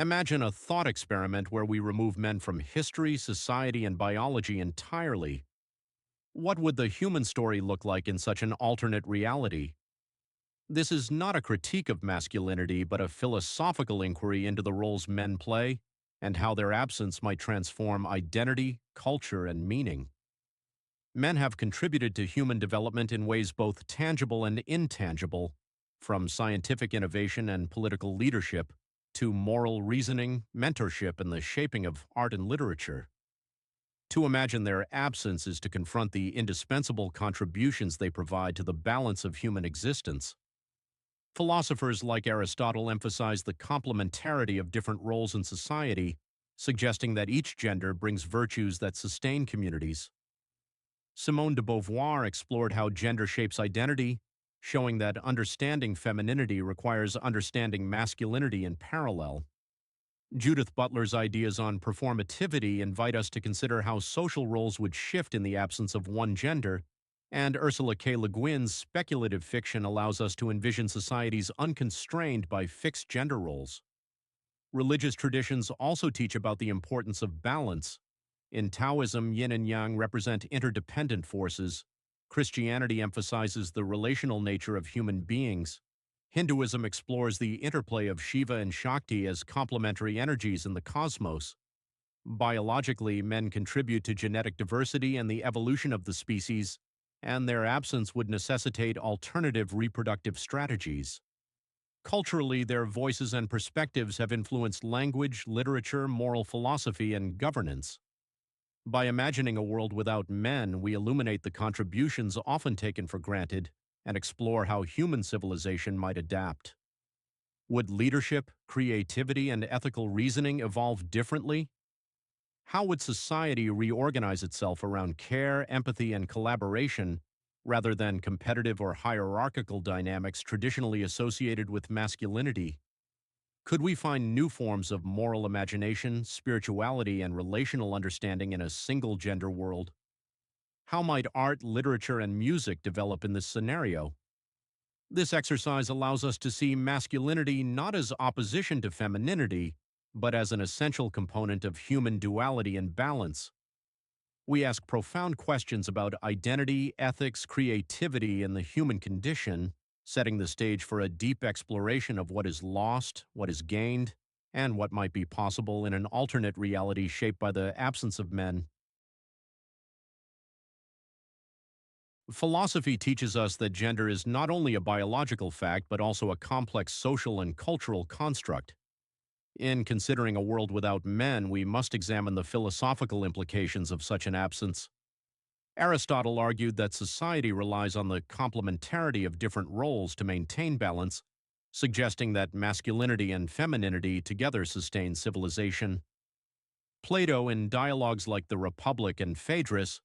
Imagine a thought experiment where we remove men from history, society, and biology entirely. What would the human story look like in such an alternate reality? This is not a critique of masculinity, but a philosophical inquiry into the roles men play and how their absence might transform identity, culture, and meaning. Men have contributed to human development in ways both tangible and intangible, from scientific innovation and political leadership to moral reasoning, mentorship, and the shaping of art and literature. To imagine their absence is to confront the indispensable contributions they provide to the balance of human existence. Philosophers like Aristotle emphasize the complementarity of different roles in society, suggesting that each gender brings virtues that sustain communities. Simone de Beauvoir explored how gender shapes identity, showing that understanding femininity requires understanding masculinity in parallel. Judith Butler's ideas on performativity invite us to consider how social roles would shift in the absence of one gender, and Ursula K. Guin's speculative fiction allows us to envision societies unconstrained by fixed gender roles. Religious traditions also teach about the importance of balance. In Taoism, yin and yang represent interdependent forces. Christianity emphasizes the relational nature of human beings. Hinduism explores the interplay of Shiva and Shakti as complementary energies in the cosmos. Biologically, men contribute to genetic diversity and the evolution of the species, and their absence would necessitate alternative reproductive strategies. Culturally, their voices and perspectives have influenced language, literature, moral philosophy, and governance. By imagining a world without men, we illuminate the contributions often taken for granted and explore how human civilization might adapt. Would leadership, creativity, and ethical reasoning evolve differently? How would society reorganize itself around care, empathy, and collaboration rather than competitive or hierarchical dynamics traditionally associated with masculinity? Could we find new forms of moral imagination, spirituality, and relational understanding in a single-gender world? How might art, literature, and music develop in this scenario? This exercise allows us to see masculinity not as opposition to femininity, but as an essential component of human duality and balance. We ask profound questions about identity, ethics, creativity, and the human condition, setting the stage for a deep exploration of what is lost, what is gained, and what might be possible in an alternate reality shaped by the absence of men. Philosophy teaches us that gender is not only a biological fact, but also a complex social and cultural construct. In considering a world without men, we must examine the philosophical implications of such an absence. Aristotle argued that society relies on the complementarity of different roles to maintain balance, suggesting that masculinity and femininity together sustain civilization. Plato, in dialogues like The Republic and Phaedrus,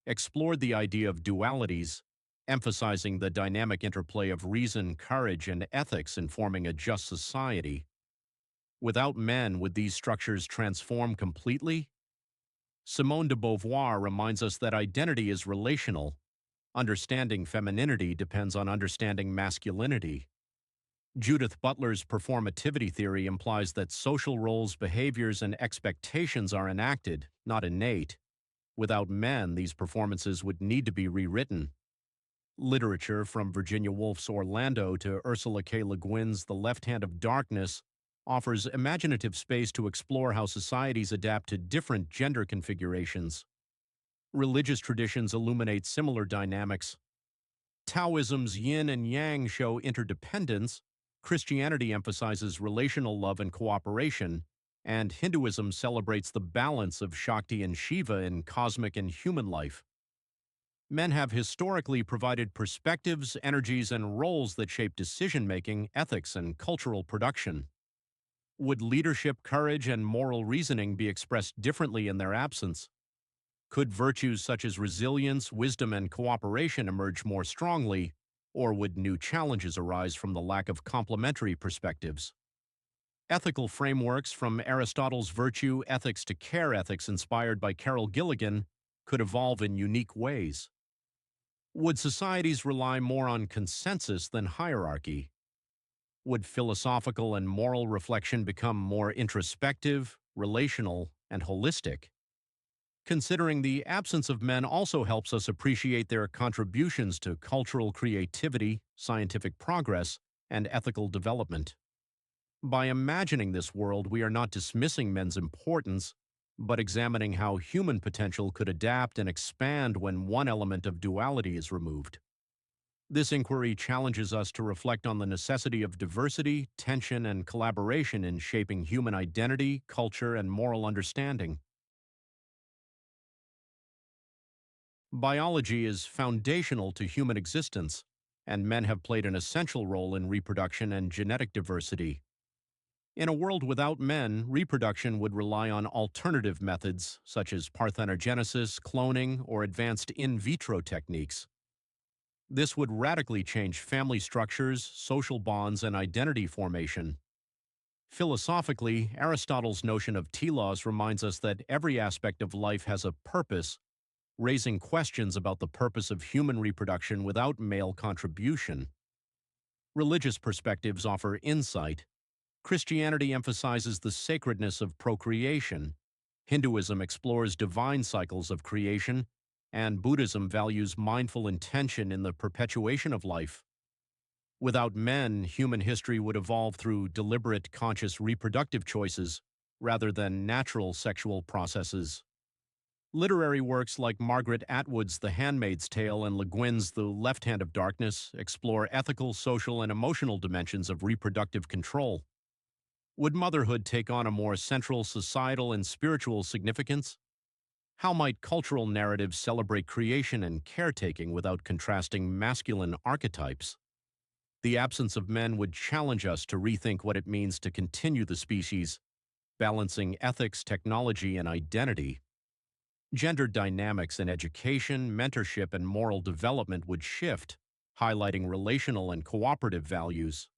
explored the idea of dualities, emphasizing the dynamic interplay of reason, courage, and ethics in forming a just society. Without men, would these structures transform completely? Simone de Beauvoir reminds us that identity is relational. Understanding femininity depends on understanding masculinity. Judith Butler's performativity theory implies that social roles, behaviors, and expectations are enacted, not innate. Without men, these performances would need to be rewritten. Literature, from Virginia Woolf's Orlando to Ursula K. Le Guin's The Left Hand of Darkness, offers imaginative space to explore how societies adapt to different gender configurations. Religious traditions illuminate similar dynamics. Taoism's yin and yang show interdependence, Christianity emphasizes relational love and cooperation, and Hinduism celebrates the balance of Shakti and Shiva in cosmic and human life. Men have historically provided perspectives, energies, and roles that shape decision-making, ethics, and cultural production. Would leadership, courage, and moral reasoning be expressed differently in their absence? Could virtues such as resilience, wisdom, and cooperation emerge more strongly, or would new challenges arise from the lack of complementary perspectives? Ethical frameworks, from Aristotle's virtue ethics to care ethics inspired by Carol Gilligan, could evolve in unique ways. Would societies rely more on consensus than hierarchy? Would philosophical and moral reflection become more introspective, relational, and holistic? Considering the absence of men also helps us appreciate their contributions to cultural creativity, scientific progress, and ethical development. By imagining this world, we are not dismissing men's importance, but examining how human potential could adapt and expand when one element of duality is removed. This inquiry challenges us to reflect on the necessity of diversity, tension, and collaboration in shaping human identity, culture, and moral understanding. Biology is foundational to human existence, and men have played an essential role in reproduction and genetic diversity. In a world without men, reproduction would rely on alternative methods such as parthenogenesis, cloning, or advanced in vitro techniques. This would radically change family structures, social bonds, and identity formation. Philosophically, Aristotle's notion of telos reminds us that every aspect of life has a purpose, raising questions about the purpose of human reproduction without male contribution. Religious perspectives offer insight. Christianity emphasizes the sacredness of procreation. Hinduism explores divine cycles of creation, and Buddhism values mindful intention in the perpetuation of life. Without men, human history would evolve through deliberate, conscious reproductive choices rather than natural sexual processes. Literary works like Margaret Atwood's The Handmaid's Tale and Le Guin's The Left Hand of Darkness explore ethical, social, and emotional dimensions of reproductive control. Would motherhood take on a more central societal and spiritual significance? How might cultural narratives celebrate creation and caretaking without contrasting masculine archetypes? The absence of men would challenge us to rethink what it means to continue the species, balancing ethics, technology, and identity. Gender dynamics in education, mentorship, and moral development would shift, highlighting relational and cooperative values.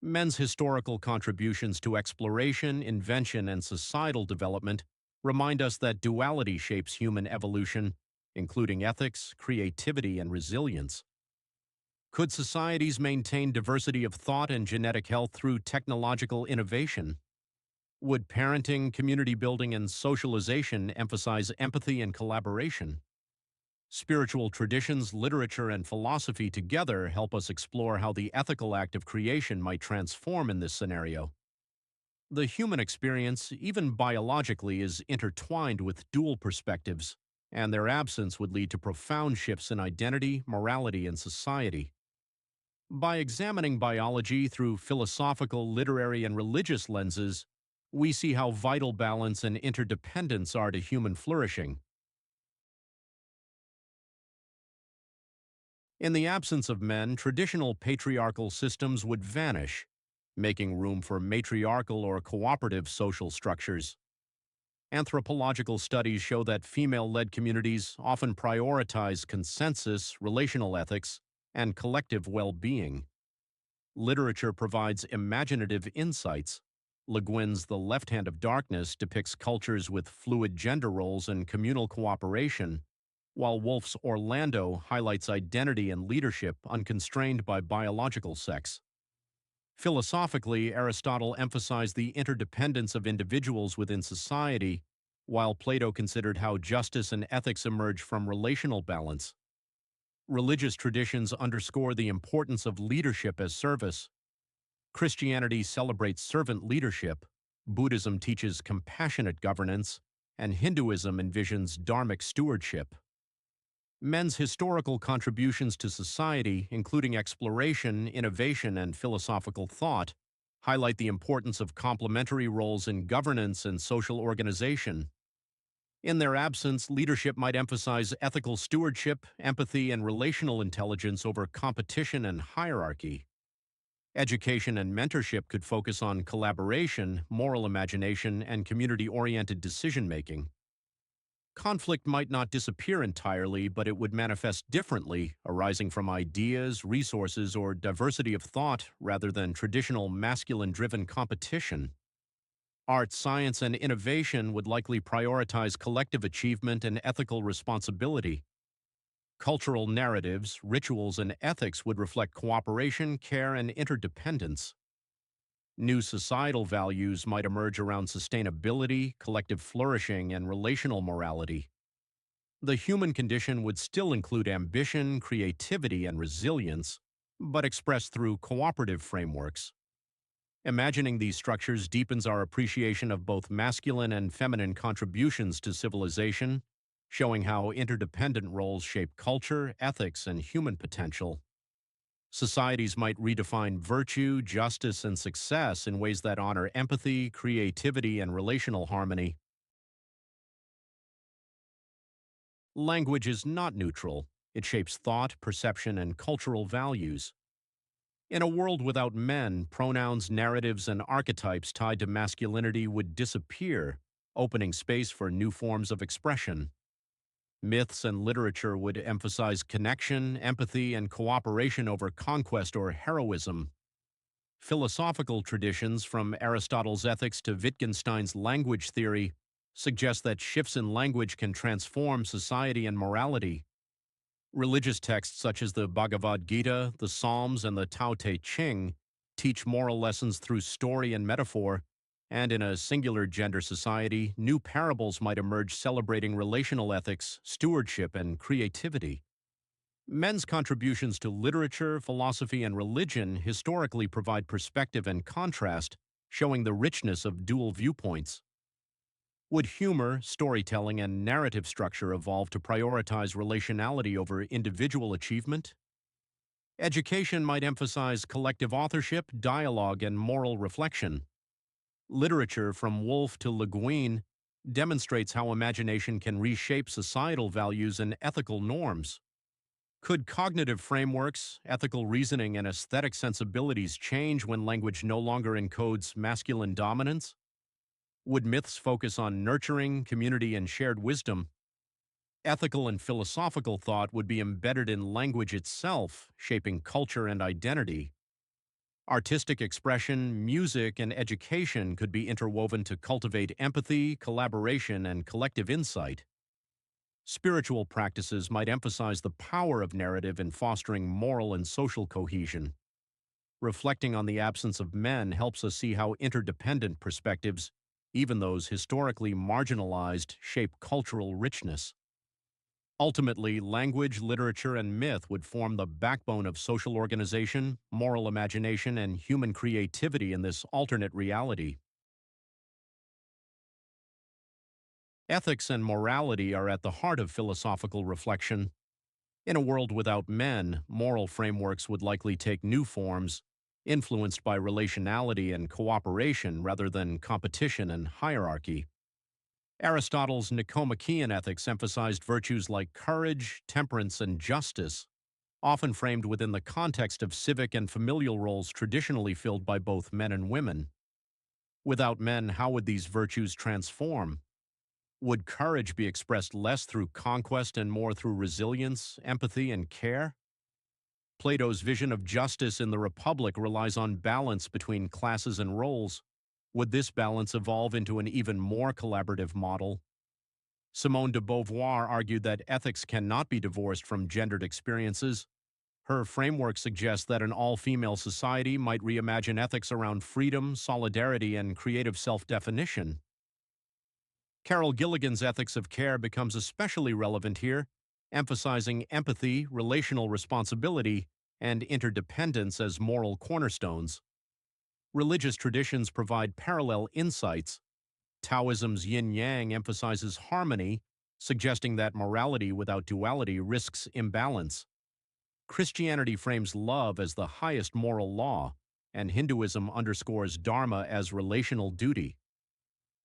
Men's historical contributions to exploration, invention, and societal development remind us that duality shapes human evolution, including ethics, creativity, and resilience. Could societies maintain diversity of thought and genetic health through technological innovation? Would parenting, community building, and socialization emphasize empathy and collaboration? Spiritual traditions, literature, and philosophy together help us explore how the ethical act of creation might transform in this scenario. The human experience, even biologically, is intertwined with dual perspectives, and their absence would lead to profound shifts in identity, morality, and society. By examining biology through philosophical, literary, and religious lenses, we see how vital balance and interdependence are to human flourishing. In the absence of men, traditional patriarchal systems would vanish, making room for matriarchal or cooperative social structures. Anthropological studies show that female-led communities often prioritize consensus, relational ethics, and collective well-being. Literature provides imaginative insights. Le Guin's The Left Hand of Darkness depicts cultures with fluid gender roles and communal cooperation, while Woolf's Orlando highlights identity and leadership unconstrained by biological sex. Philosophically, Aristotle emphasized the interdependence of individuals within society, while Plato considered how justice and ethics emerge from relational balance. Religious traditions underscore the importance of leadership as service. Christianity celebrates servant leadership, Buddhism teaches compassionate governance, and Hinduism envisions dharmic stewardship. Men's historical contributions to society, including exploration, innovation, and philosophical thought, highlight the importance of complementary roles in governance and social organization. In their absence, leadership might emphasize ethical stewardship, empathy, and relational intelligence over competition and hierarchy. Education and mentorship could focus on collaboration, moral imagination, and community-oriented decision-making. Conflict might not disappear entirely, but it would manifest differently, arising from ideas, resources, or diversity of thought rather than traditional masculine-driven competition. Art, science, and innovation would likely prioritize collective achievement and ethical responsibility. Cultural narratives, rituals, and ethics would reflect cooperation, care, and interdependence. New societal values might emerge around sustainability, collective flourishing, and relational morality. The human condition would still include ambition, creativity, and resilience, but expressed through cooperative frameworks. Imagining these structures deepens our appreciation of both masculine and feminine contributions to civilization, showing how interdependent roles shape culture, ethics, and human potential. Societies might redefine virtue, justice, and success in ways that honor empathy, creativity, and relational harmony. Language is not neutral. It shapes thought, perception, and cultural values. In a world without men, pronouns, narratives, and archetypes tied to masculinity would disappear, opening space for new forms of expression. Myths and literature would emphasize connection, empathy, and cooperation over conquest or heroism. Philosophical traditions, from Aristotle's ethics to Wittgenstein's language theory, suggest that shifts in language can transform society and morality. Religious texts such as the Bhagavad Gita, the Psalms, and the Tao Te Ching teach moral lessons through story and metaphor, and in a singular gender society, new parables might emerge celebrating relational ethics, stewardship, and creativity. Men's contributions to literature, philosophy, and religion historically provide perspective and contrast, showing the richness of dual viewpoints. Would humor, storytelling, and narrative structure evolve to prioritize relationality over individual achievement? Education might emphasize collective authorship, dialogue, and moral reflection. Literature, from Woolf to Le Guin, demonstrates how imagination can reshape societal values and ethical norms. Could cognitive frameworks, ethical reasoning, and aesthetic sensibilities change when language no longer encodes masculine dominance? Would myths focus on nurturing, community, and shared wisdom? Ethical and philosophical thought would be embedded in language itself, shaping culture and identity. Artistic expression, music, and education could be interwoven to cultivate empathy, collaboration, and collective insight. Spiritual practices might emphasize the power of narrative in fostering moral and social cohesion. Reflecting on the absence of men helps us see how interdependent perspectives, even those historically marginalized, shape cultural richness. Ultimately, language, literature, and myth would form the backbone of social organization, moral imagination, and human creativity in this alternate reality. Ethics and morality are at the heart of philosophical reflection. In a world without men, moral frameworks would likely take new forms, influenced by relationality and cooperation rather than competition and hierarchy. Aristotle's Nicomachean ethics emphasized virtues like courage, temperance, and justice, often framed within the context of civic and familial roles traditionally filled by both men and women. Without men, how would these virtues transform? Would courage be expressed less through conquest and more through resilience, empathy, and care? Plato's vision of justice in the Republic relies on balance between classes and roles. Would this balance evolve into an even more collaborative model? Simone de Beauvoir argued that ethics cannot be divorced from gendered experiences. Her framework suggests that an all-female society might reimagine ethics around freedom, solidarity, and creative self-definition. Carol Gilligan's ethics of care becomes especially relevant here, emphasizing empathy, relational responsibility, and interdependence as moral cornerstones. Religious traditions provide parallel insights. Taoism's yin-yang emphasizes harmony, suggesting that morality without duality risks imbalance. Christianity frames love as the highest moral law, and Hinduism underscores dharma as relational duty.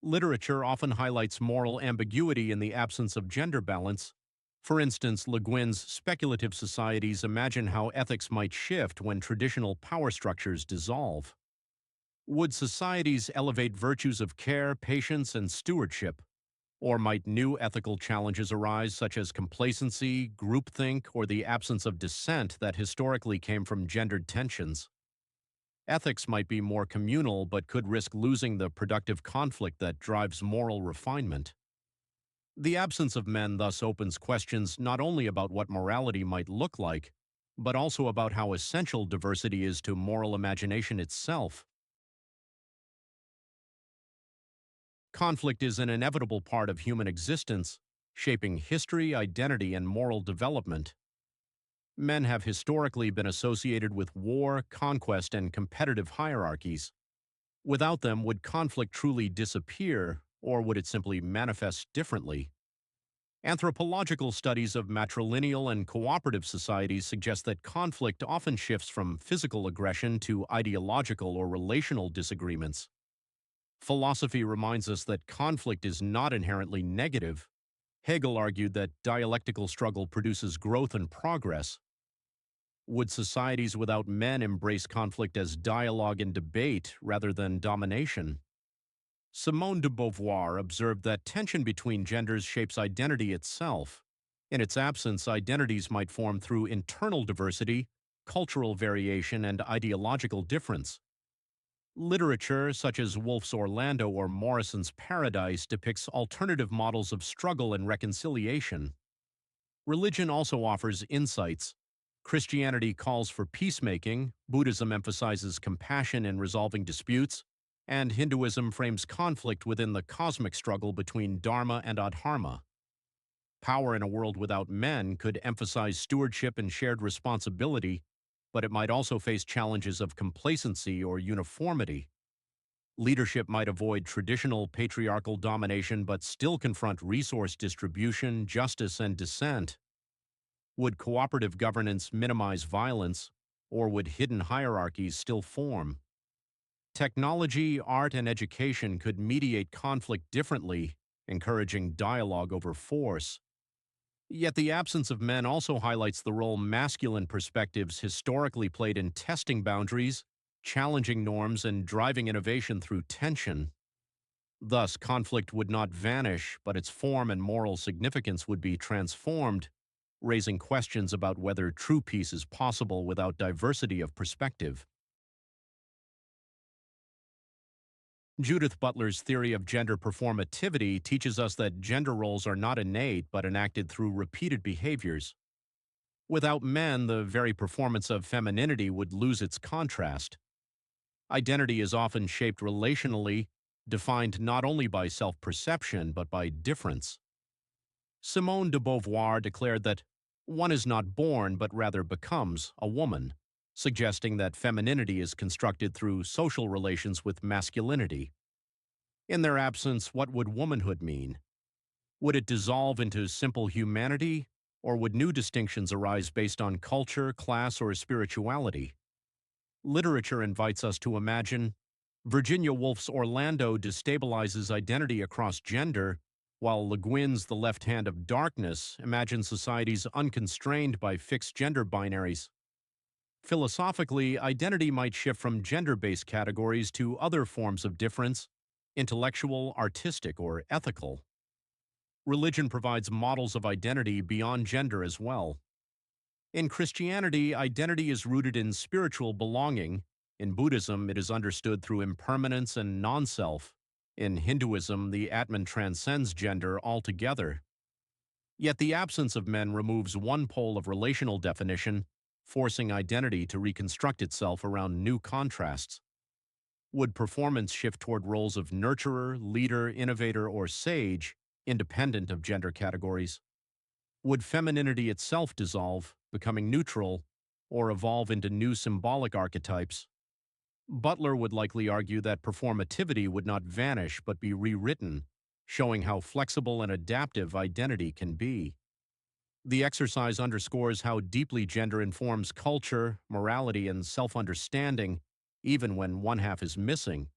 Literature often highlights moral ambiguity in the absence of gender balance. For instance, Le Guin's speculative societies imagine how ethics might shift when traditional power structures dissolve. Would societies elevate virtues of care, patience, and stewardship? Or might new ethical challenges arise, such as complacency, groupthink, or the absence of dissent that historically came from gendered tensions? Ethics might be more communal but could risk losing the productive conflict that drives moral refinement. The absence of men thus opens questions not only about what morality might look like, but also about how essential diversity is to moral imagination itself. Conflict is an inevitable part of human existence, shaping history, identity, and moral development. Men have historically been associated with war, conquest, and competitive hierarchies. Without them, would conflict truly disappear, or would it simply manifest differently? Anthropological studies of matrilineal and cooperative societies suggest that conflict often shifts from physical aggression to ideological or relational disagreements. Philosophy reminds us that conflict is not inherently negative. Hegel argued that dialectical struggle produces growth and progress. Would societies without men embrace conflict as dialogue and debate rather than domination? Simone de Beauvoir observed that tension between genders shapes identity itself. In its absence, identities might form through internal diversity, cultural variation, and ideological difference. Literature, such as Woolf's Orlando or Morrison's Paradise, depicts alternative models of struggle and reconciliation. Religion also offers insights. Christianity calls for peacemaking, Buddhism emphasizes compassion in resolving disputes, and Hinduism frames conflict within the cosmic struggle between dharma and adharma. Power in a world without men could emphasize stewardship and shared responsibility, but it might also face challenges of complacency or uniformity. Leadership might avoid traditional patriarchal domination but still confront resource distribution, justice, and dissent. Would cooperative governance minimize violence, or would hidden hierarchies still form? Technology, art, and education could mediate conflict differently, encouraging dialogue over force. Yet the absence of men also highlights the role masculine perspectives historically played in testing boundaries, challenging norms, and driving innovation through tension. Thus, conflict would not vanish, but its form and moral significance would be transformed, raising questions about whether true peace is possible without diversity of perspective. Judith Butler's theory of gender performativity teaches us that gender roles are not innate but enacted through repeated behaviors. Without men, the very performance of femininity would lose its contrast. Identity is often shaped relationally, defined not only by self-perception but by difference. Simone de Beauvoir declared that one is not born but rather becomes a woman, suggesting that femininity is constructed through social relations with masculinity. In their absence, what would womanhood mean? Would it dissolve into simple humanity, or would new distinctions arise based on culture, class, or spirituality? Literature invites us to imagine. Virginia Woolf's Orlando destabilizes identity across gender, while Le Guin's The Left Hand of Darkness imagines societies unconstrained by fixed gender binaries. Philosophically, identity might shift from gender-based categories to other forms of difference, intellectual, artistic, or ethical. Religion provides models of identity beyond gender as well. In Christianity, identity is rooted in spiritual belonging. In Buddhism, it is understood through impermanence and non-self. In Hinduism, the Atman transcends gender altogether. Yet the absence of men removes one pole of relational definition, forcing identity to reconstruct itself around new contrasts. Would performance shift toward roles of nurturer, leader, innovator, or sage, independent of gender categories? Would femininity itself dissolve, becoming neutral, or evolve into new symbolic archetypes? Butler would likely argue that performativity would not vanish but be rewritten, showing how flexible and adaptive identity can be. The exercise underscores how deeply gender informs culture, morality, and self-understanding, even when one half is missing.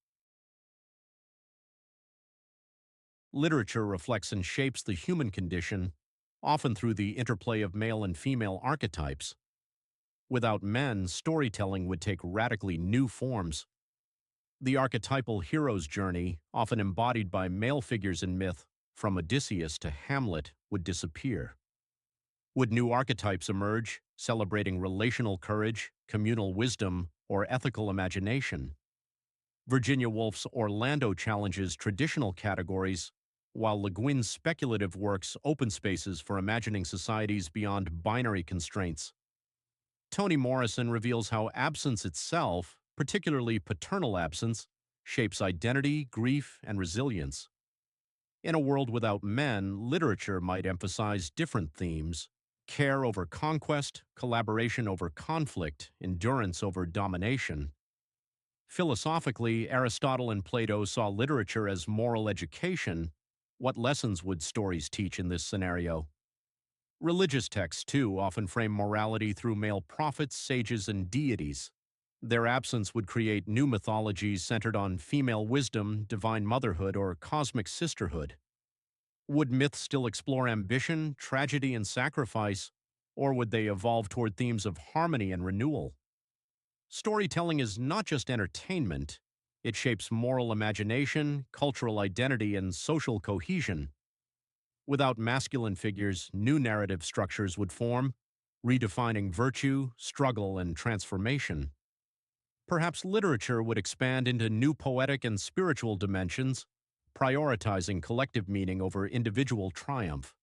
Literature reflects and shapes the human condition, often through the interplay of male and female archetypes. Without men, storytelling would take radically new forms. The archetypal hero's journey, often embodied by male figures in myth, from Odysseus to Hamlet, would disappear. Would new archetypes emerge, celebrating relational courage, communal wisdom, or ethical imagination? Virginia Woolf's Orlando challenges traditional categories, while Le Guin's speculative works open spaces for imagining societies beyond binary constraints. Toni Morrison reveals how absence itself, particularly paternal absence, shapes identity, grief, and resilience. In a world without men, literature might emphasize different themes: care over conquest, collaboration over conflict, endurance over domination. Philosophically, Aristotle and Plato saw literature as moral education. What lessons would stories teach in this scenario? Religious texts, too, often frame morality through male prophets, sages, and deities. Their absence would create new mythologies centered on female wisdom, divine motherhood, or cosmic sisterhood. Would myths still explore ambition, tragedy, and sacrifice, or would they evolve toward themes of harmony and renewal? Storytelling is not just entertainment, it shapes moral imagination, cultural identity, and social cohesion. Without masculine figures, new narrative structures would form, redefining virtue, struggle, and transformation. Perhaps literature would expand into new poetic and spiritual dimensions, prioritizing collective meaning over individual triumph.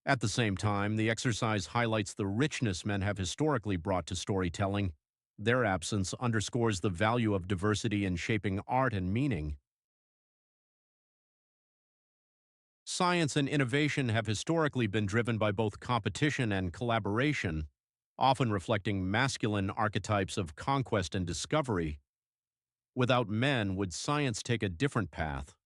At the same time, the exercise highlights the richness men have historically brought to storytelling. Their absence underscores the value of diversity in shaping art and meaning. Science and innovation have historically been driven by both competition and collaboration, often reflecting masculine archetypes of conquest and discovery. Without men, would science take a different path?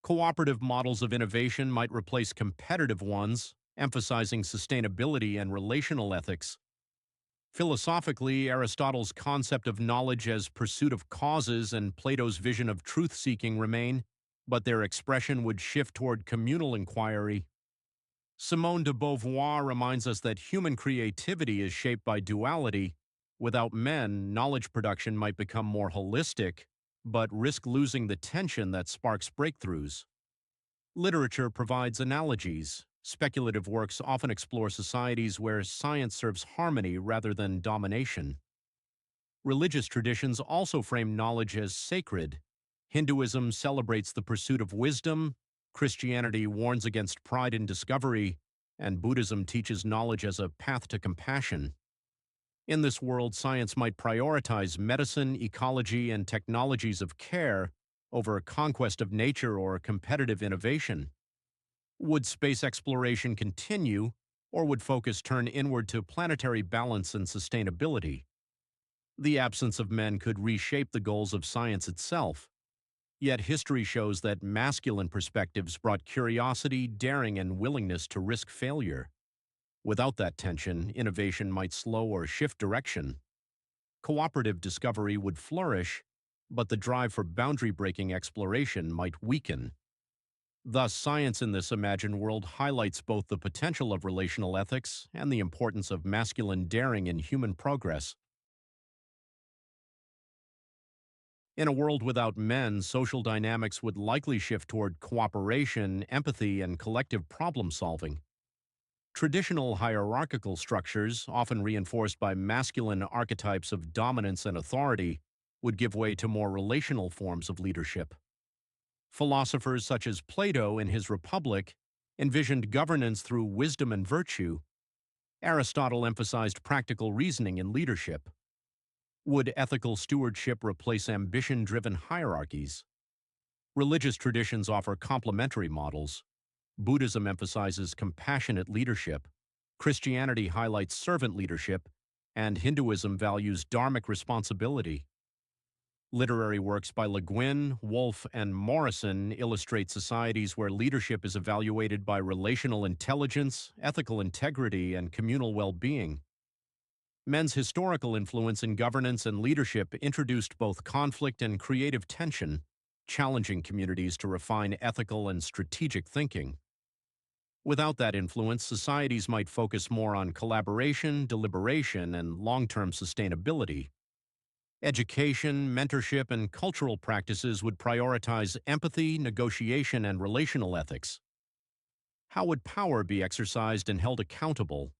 Cooperative models of innovation might replace competitive ones, emphasizing sustainability and relational ethics. Philosophically, Aristotle's concept of knowledge as pursuit of causes and Plato's vision of truth-seeking remain, but their expression would shift toward communal inquiry. Simone de Beauvoir reminds us that human creativity is shaped by duality. Without men, knowledge production might become more holistic, but risk losing the tension that sparks breakthroughs. Literature provides analogies. Speculative works often explore societies where science serves harmony rather than domination. Religious traditions also frame knowledge as sacred. Hinduism celebrates the pursuit of wisdom, Christianity warns against pride in discovery, and Buddhism teaches knowledge as a path to compassion. In this world, science might prioritize medicine, ecology, and technologies of care over conquest of nature or competitive innovation. Would space exploration continue, or would focus turn inward to planetary balance and sustainability? The absence of men could reshape the goals of science itself. Yet history shows that masculine perspectives brought curiosity, daring, and willingness to risk failure. Without that tension, innovation might slow or shift direction. Cooperative discovery would flourish, but the drive for boundary-breaking exploration might weaken. Thus, science in this imagined world highlights both the potential of relational ethics and the importance of masculine daring in human progress. In a world without men, social dynamics would likely shift toward cooperation, empathy, and collective problem-solving. Traditional hierarchical structures, often reinforced by masculine archetypes of dominance and authority, would give way to more relational forms of leadership. Philosophers such as Plato in his Republic envisioned governance through wisdom and virtue. Aristotle emphasized practical reasoning in leadership. Would ethical stewardship replace ambition-driven hierarchies? Religious traditions offer complementary models. Buddhism emphasizes compassionate leadership. Christianity highlights servant leadership, and Hinduism values dharmic responsibility. Literary works by Guin, Woolf, and Morrison illustrate societies where leadership is evaluated by relational intelligence, ethical integrity, and communal well-being. Men's historical influence in governance and leadership introduced both conflict and creative tension, challenging communities to refine ethical and strategic thinking. Without that influence, societies might focus more on collaboration, deliberation, and long-term sustainability. Education, mentorship, and cultural practices would prioritize empathy, negotiation, and relational ethics. How would power be exercised and held accountable?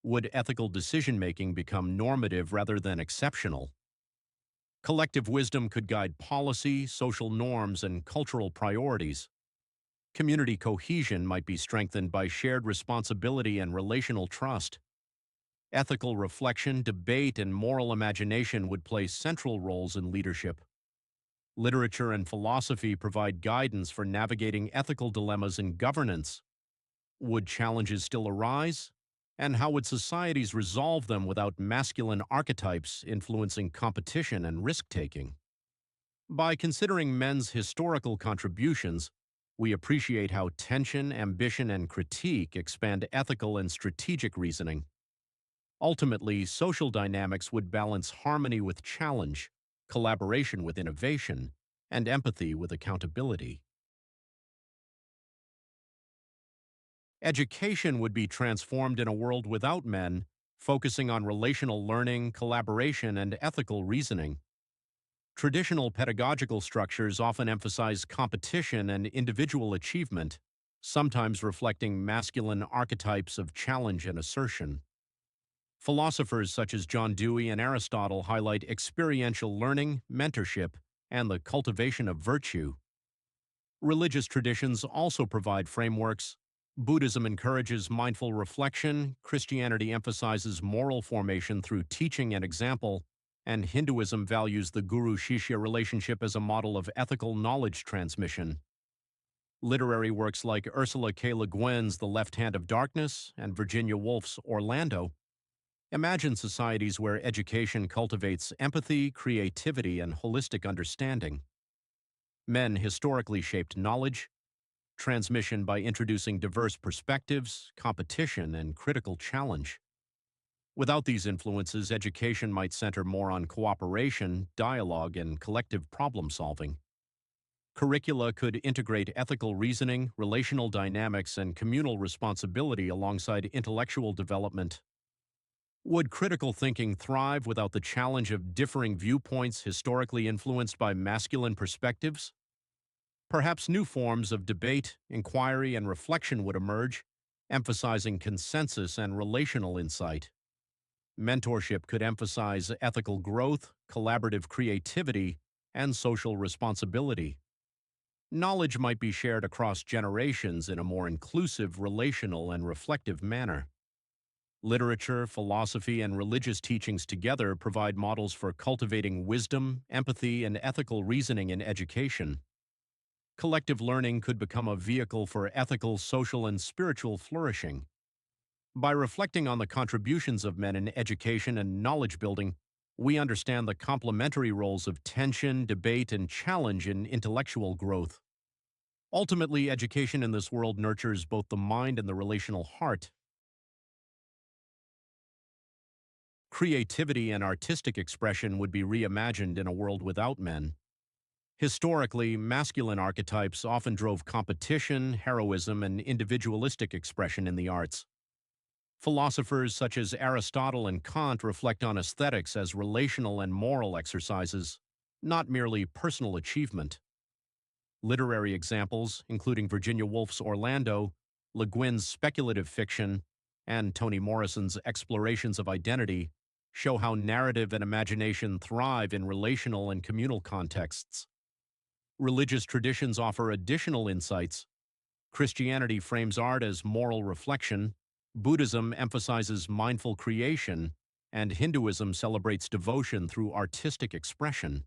Would ethical decision-making become normative rather than exceptional? Collective wisdom could guide policy, social norms, and cultural priorities. Community cohesion might be strengthened by shared responsibility and relational trust. Ethical reflection, debate, and moral imagination would play central roles in leadership. Literature and philosophy provide guidance for navigating ethical dilemmas in governance. Would challenges still arise? And how would societies resolve them without masculine archetypes influencing competition and risk-taking? By considering men's historical contributions, we appreciate how tension, ambition, and critique expand ethical and strategic reasoning. Ultimately, social dynamics would balance harmony with challenge, collaboration with innovation, and empathy with accountability. Education would be transformed in a world without men, focusing on relational learning, collaboration, and ethical reasoning. Traditional pedagogical structures often emphasize competition and individual achievement, sometimes reflecting masculine archetypes of challenge and assertion. Philosophers such as John Dewey and Aristotle highlight experiential learning, mentorship, and the cultivation of virtue. Religious traditions also provide frameworks. Buddhism encourages mindful reflection, Christianity emphasizes moral formation through teaching and example, and Hinduism values the guru-shishya relationship as a model of ethical knowledge transmission. Literary works like Ursula K. Le Guin's The Left Hand of Darkness and Virginia Woolf's Orlando imagine societies where education cultivates empathy, creativity, and holistic understanding. Men historically shaped knowledge, transmission by introducing diverse perspectives, competition, and critical challenge. Without these influences, education might center more on cooperation, dialogue, and collective problem-solving. Curricula could integrate ethical reasoning, relational dynamics, and communal responsibility alongside intellectual development. Would critical thinking thrive without the challenge of differing viewpoints historically influenced by masculine perspectives? Perhaps new forms of debate, inquiry, and reflection would emerge, emphasizing consensus and relational insight. Mentorship could emphasize ethical growth, collaborative creativity, and social responsibility. Knowledge might be shared across generations in a more inclusive, relational, and reflective manner. Literature, philosophy, and religious teachings together provide models for cultivating wisdom, empathy, and ethical reasoning in education. Collective learning could become a vehicle for ethical, social, and spiritual flourishing. By reflecting on the contributions of men in education and knowledge building, we understand the complementary roles of tension, debate, and challenge in intellectual growth. Ultimately, education in this world nurtures both the mind and the relational heart. Creativity and artistic expression would be reimagined in a world without men. Historically, masculine archetypes often drove competition, heroism, and individualistic expression in the arts. Philosophers such as Aristotle and Kant reflect on aesthetics as relational and moral exercises, not merely personal achievement. Literary examples, including Virginia Woolf's Orlando, Le Guin's speculative fiction, and Toni Morrison's explorations of identity, show how narrative and imagination thrive in relational and communal contexts. Religious traditions offer additional insights. Christianity frames art as moral reflection, Buddhism emphasizes mindful creation, and Hinduism celebrates devotion through artistic expression.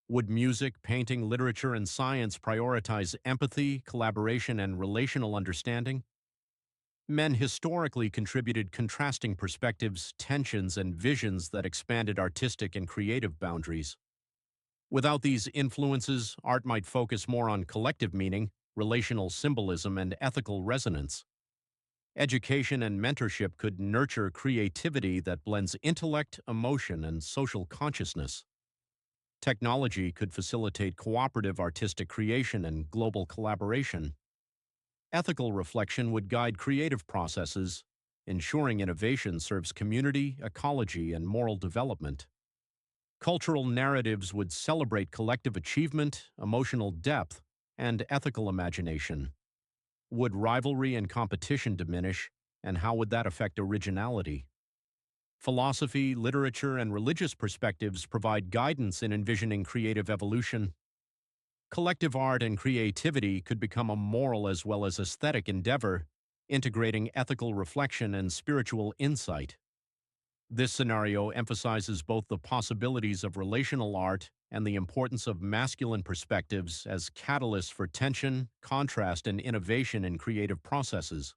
Would music, painting, literature, and science prioritize empathy, collaboration, and relational understanding? Men historically contributed contrasting perspectives, tensions, and visions that expanded artistic and creative boundaries. Without these influences, art might focus more on collective meaning, relational symbolism, and ethical resonance. Education and mentorship could nurture creativity that blends intellect, emotion, and social consciousness. Technology could facilitate cooperative artistic creation and global collaboration. Ethical reflection would guide creative processes, ensuring innovation serves community, ecology, and moral development. Cultural narratives would celebrate collective achievement, emotional depth, and ethical imagination. Would rivalry and competition diminish, and how would that affect originality? Philosophy, literature, and religious perspectives provide guidance in envisioning creative evolution. Collective art and creativity could become a moral as well as aesthetic endeavor, integrating ethical reflection and spiritual insight. This scenario emphasizes both the possibilities of relational art and the importance of masculine perspectives as catalysts for tension, contrast, and innovation in creative processes.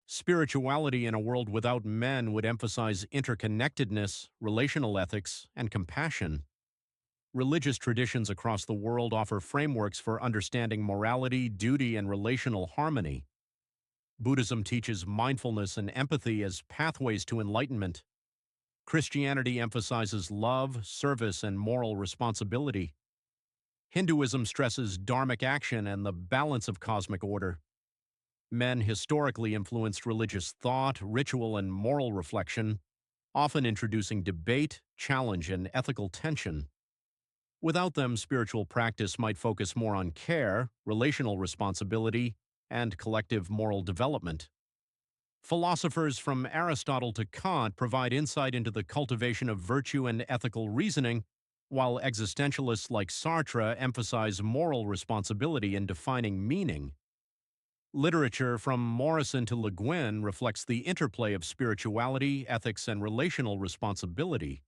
Spirituality in a world without men would emphasize interconnectedness, relational ethics, and compassion. Religious traditions across the world offer frameworks for understanding morality, duty, and relational harmony. Buddhism teaches mindfulness and empathy as pathways to enlightenment. Christianity emphasizes love, service, and moral responsibility. Hinduism stresses dharmic action and the balance of cosmic order. Men historically influenced religious thought, ritual, and moral reflection, often introducing debate, challenge, and ethical tension. Without them, spiritual practice might focus more on care, relational responsibility, and collective moral development. Philosophers from Aristotle to Kant provide insight into the cultivation of virtue and ethical reasoning, while existentialists like Sartre emphasize moral responsibility in defining meaning. Literature from Morrison to Le Guin reflects the interplay of spirituality, ethics, and relational responsibility.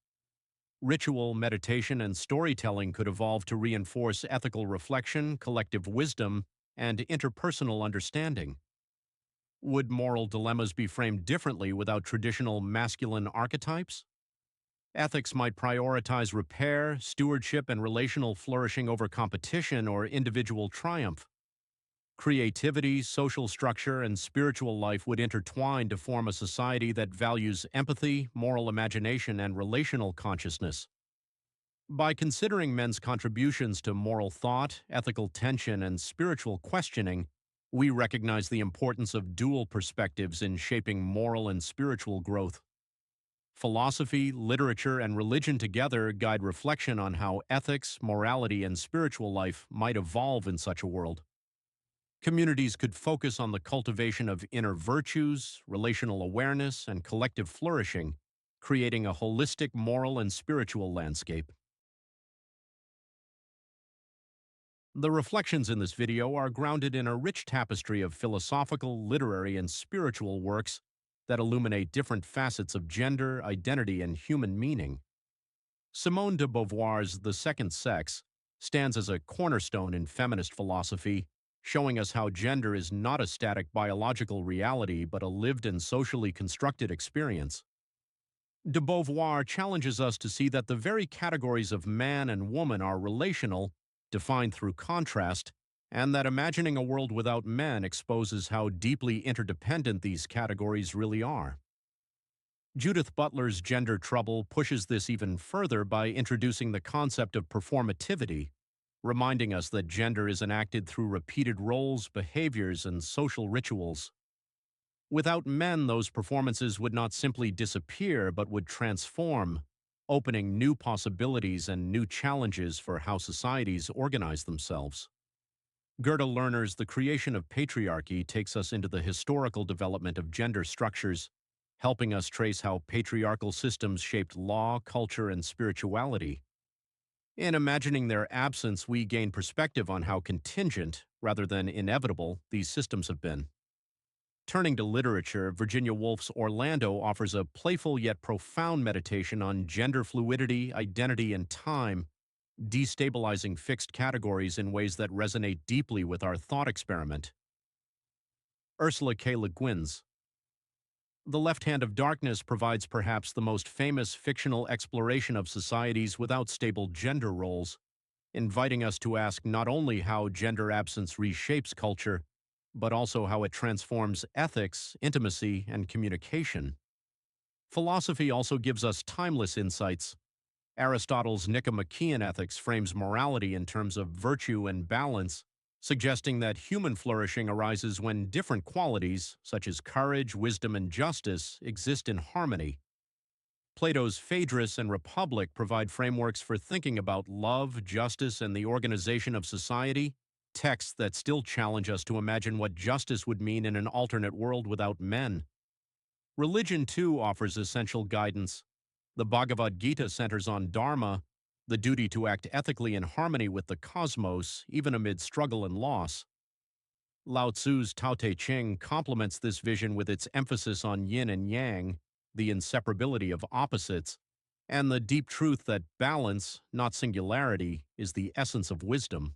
Ritual, meditation, and storytelling could evolve to reinforce ethical reflection, collective wisdom, and interpersonal understanding. Would moral dilemmas be framed differently without traditional masculine archetypes? Ethics might prioritize repair, stewardship, and relational flourishing over competition or individual triumph. Creativity, social structure, and spiritual life would intertwine to form a society that values empathy, moral imagination, and relational consciousness. By considering men's contributions to moral thought, ethical tension, and spiritual questioning, we recognize the importance of dual perspectives in shaping moral and spiritual growth. Philosophy, literature, and religion together guide reflection on how ethics, morality, and spiritual life might evolve in such a world. Communities could focus on the cultivation of inner virtues, relational awareness, and collective flourishing, creating a holistic moral and spiritual landscape. The reflections in this video are grounded in a rich tapestry of philosophical, literary, and spiritual works that illuminate different facets of gender, identity, and human meaning. Simone de Beauvoir's The Second Sex stands as a cornerstone in feminist philosophy, showing us how gender is not a static biological reality but a lived and socially constructed experience. De Beauvoir challenges us to see that the very categories of man and woman are relational, defined through contrast, and that imagining a world without men exposes how deeply interdependent these categories really are. Judith Butler's Gender Trouble pushes this even further by introducing the concept of performativity, reminding us that gender is enacted through repeated roles, behaviors, and social rituals. Without men, those performances would not simply disappear but would transform, opening new possibilities and new challenges for how societies organize themselves. Gerda Lerner's The Creation of Patriarchy takes us into the historical development of gender structures, helping us trace how patriarchal systems shaped law, culture, and spirituality. In imagining their absence, we gain perspective on how contingent, rather than inevitable, these systems have been. Turning to literature, Virginia Woolf's Orlando offers a playful yet profound meditation on gender fluidity, identity, and time, destabilizing fixed categories in ways that resonate deeply with our thought experiment. Ursula K. Le Guin's The Left Hand of Darkness provides perhaps the most famous fictional exploration of societies without stable gender roles, inviting us to ask not only how gender absence reshapes culture, but also how it transforms ethics, intimacy, and communication. Philosophy also gives us timeless insights. Aristotle's Nicomachean Ethics frames morality in terms of virtue and balance, suggesting that human flourishing arises when different qualities, such as courage, wisdom, and justice, exist in harmony. Plato's Phaedrus and Republic provide frameworks for thinking about love, justice, and the organization of society, texts that still challenge us to imagine what justice would mean in an alternate world without men. Religion, too, offers essential guidance. The Bhagavad Gita centers on dharma, the duty to act ethically in harmony with the cosmos, even amid struggle and loss. Lao Tzu's Tao Te Ching complements this vision with its emphasis on yin and yang, the inseparability of opposites, and the deep truth that balance, not singularity, is the essence of wisdom.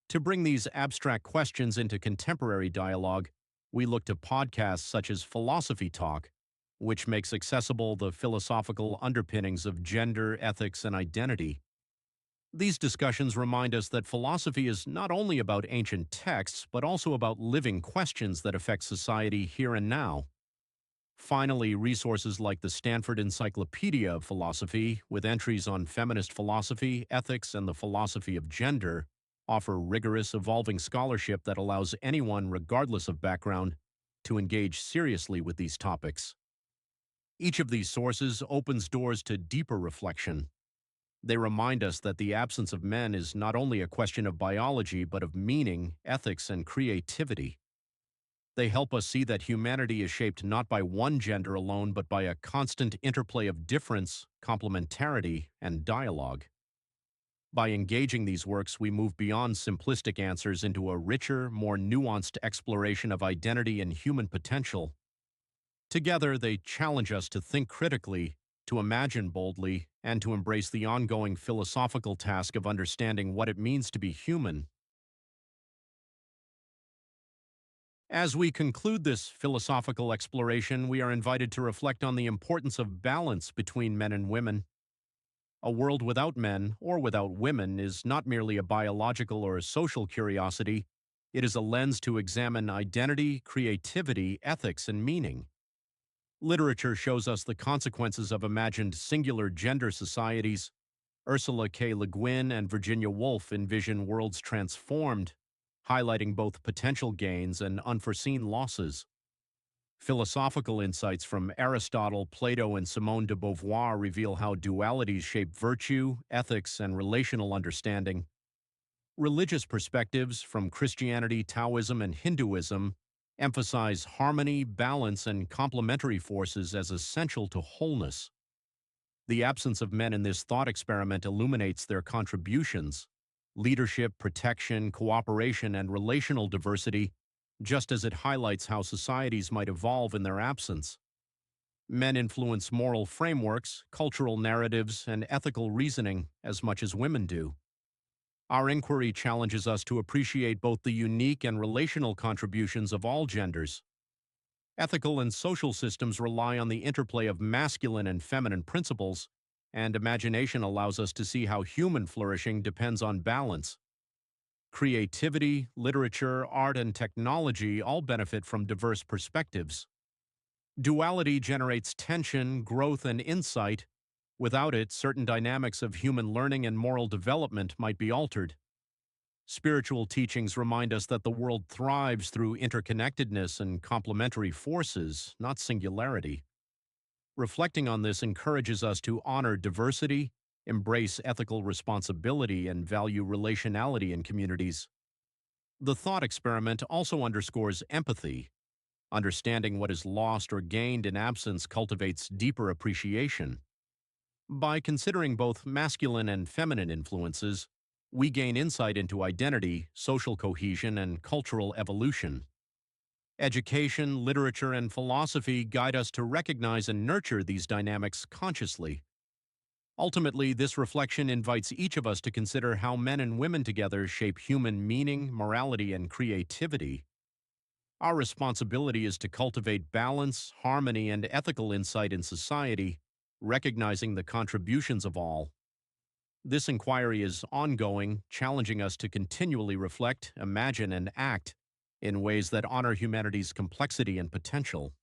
To bring these abstract questions into contemporary dialogue, we look to podcasts such as Philosophy Talk, which makes accessible the philosophical underpinnings of gender, ethics, and identity. These discussions remind us that philosophy is not only about ancient texts, but also about living questions that affect society here and now. Finally, resources like the Stanford Encyclopedia of Philosophy, with entries on feminist philosophy, ethics, and the philosophy of gender, offer rigorous, evolving scholarship that allows anyone, regardless of background, to engage seriously with these topics. Each of these sources opens doors to deeper reflection. They remind us that the absence of men is not only a question of biology, but of meaning, ethics, and creativity. They help us see that humanity is shaped not by one gender alone, but by a constant interplay of difference, complementarity, and dialogue. By engaging these works, we move beyond simplistic answers into a richer, more nuanced exploration of identity and human potential. Together, they challenge us to think critically, to imagine boldly, and to embrace the ongoing philosophical task of understanding what it means to be human. As we conclude this philosophical exploration, we are invited to reflect on the importance of balance between men and women. A world without men or without women is not merely a biological or a social curiosity, it is a lens to examine identity, creativity, ethics, and meaning. Literature shows us the consequences of imagined singular gender societies. Ursula K. Le Guin and Virginia Woolf envision worlds transformed, highlighting both potential gains and unforeseen losses. Philosophical insights from Aristotle, Plato, and Simone de Beauvoir reveal how dualities shape virtue, ethics, and relational understanding. Religious perspectives from Christianity, Taoism, and Hinduism emphasize harmony, balance, and complementary forces as essential to wholeness. The absence of men in this thought experiment illuminates their contributions: leadership, protection, cooperation, and relational diversity, just as it highlights how societies might evolve in their absence. Men influence moral frameworks, cultural narratives, and ethical reasoning as much as women do. Our inquiry challenges us to appreciate both the unique and relational contributions of all genders. Ethical and social systems rely on the interplay of masculine and feminine principles, and imagination allows us to see how human flourishing depends on balance. Creativity, literature, art, and technology all benefit from diverse perspectives. Duality generates tension, growth, and insight. Without it, certain dynamics of human learning and moral development might be altered. Spiritual teachings remind us that the world thrives through interconnectedness and complementary forces, not singularity. Reflecting on this encourages us to honor diversity, embrace ethical responsibility, and value relationality in communities. The thought experiment also underscores empathy. Understanding what is lost or gained in absence cultivates deeper appreciation. By considering both masculine and feminine influences, we gain insight into identity, social cohesion, and cultural evolution. Education, literature, and philosophy guide us to recognize and nurture these dynamics consciously. Ultimately, this reflection invites each of us to consider how men and women together shape human meaning, morality, and creativity. Our responsibility is to cultivate balance, harmony, and ethical insight in society, recognizing the contributions of all. This inquiry is ongoing, challenging us to continually reflect, imagine, and act in ways that honor humanity's complexity and potential.